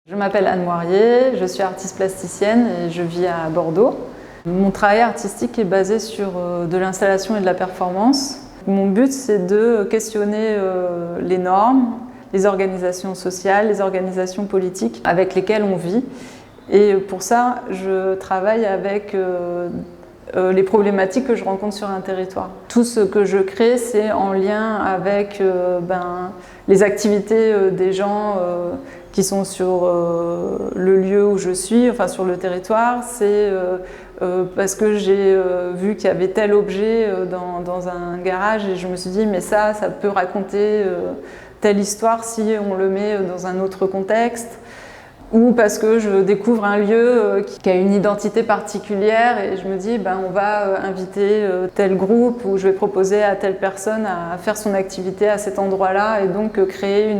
Je m'appelle Anne Moirier, je suis artiste plasticienne et je vis à Bordeaux. Mon travail artistique est basé sur de l'installation et de la performance. Mon but, c'est de questionner les normes, les organisations sociales, les organisations politiques avec lesquelles on vit. Et pour ça, je travaille avec les problématiques que je rencontre sur un territoire. Tout ce que je crée, c'est en lien avec les activités des gens qui sont sur le lieu où je suis, enfin sur le territoire. C'est parce que j'ai vu qu'il y avait tel objet dans un garage et je me suis dit mais ça peut raconter telle histoire si on le met dans un autre contexte. Ou parce que je découvre un lieu qui a une identité particulière et je me dis on va inviter tel groupe ou je vais proposer à telle personne à faire son activité à cet endroit-là et donc créer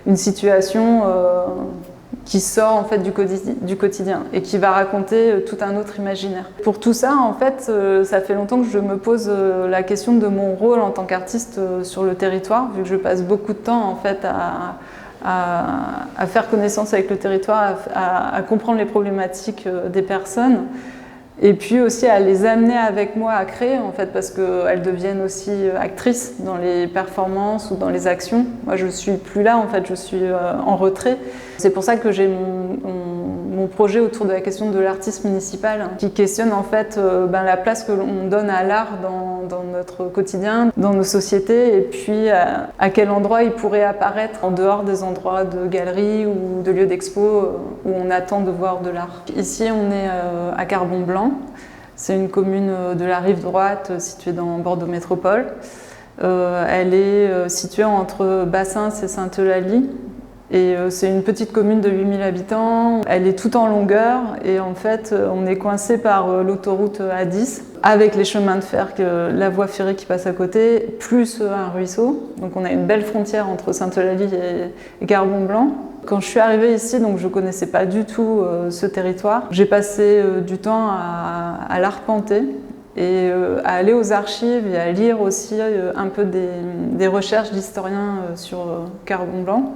une situation qui sort en fait du quotidien et qui va raconter tout un autre imaginaire. Pour tout ça, en fait, ça fait longtemps que je me pose la question de mon rôle en tant qu'artiste sur le territoire, vu que je passe beaucoup de temps en fait à faire connaissance avec le territoire, à comprendre les problématiques des personnes et puis aussi à les amener avec moi à créer en fait parce qu'elles deviennent aussi actrices dans les performances ou dans les actions. Moi je suis plus là en fait, je suis en retrait. C'est pour ça que j'ai mon projet autour de la question de l'artiste municipal qui questionne en fait la place que l'on donne à l'art dans notre quotidien, dans nos sociétés et puis à quel endroit il pourrait apparaître en dehors des endroits de galeries ou de lieux d'expo où on attend de voir de l'art. Ici on est à Carbon-Blanc, c'est une commune de la rive droite située dans Bordeaux Métropole. Elle est située entre Bassins et Sainte-Eulalie. Et c'est une petite commune de 8000 habitants, elle est toute en longueur et en fait on est coincé par l'autoroute A10 avec les chemins de fer, la voie ferrée qui passe à côté, plus un ruisseau. Donc on a une belle frontière entre Sainte-Eulalie et Carbon-Blanc. Quand je suis arrivée ici, donc je ne connaissais pas du tout ce territoire, j'ai passé du temps à l'arpenter et à aller aux archives et à lire aussi un peu des recherches d'historiens sur Carbon-Blanc.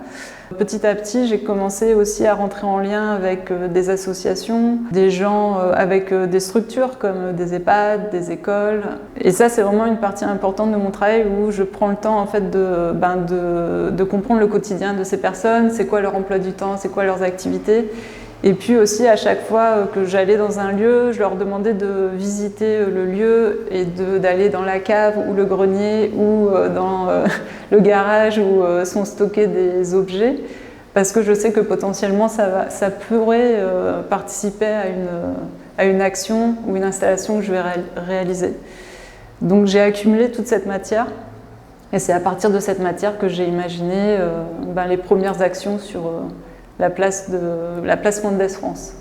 Petit à petit, j'ai commencé aussi à rentrer en lien avec des associations, des gens avec des structures comme des EHPAD, des écoles. Et ça, c'est vraiment une partie importante de mon travail où je prends le temps en fait de comprendre le quotidien de ces personnes, c'est quoi leur emploi du temps, c'est quoi leurs activités. Et puis aussi, à chaque fois que j'allais dans un lieu, je leur demandais de visiter le lieu et d'aller dans la cave ou le grenier ou dans le garage où sont stockés des objets, parce que je sais que potentiellement ça pourrait participer à une action ou une installation que je vais réaliser. Donc j'ai accumulé toute cette matière et c'est à partir de cette matière que j'ai imaginé les premières actions sur la place Mendes France.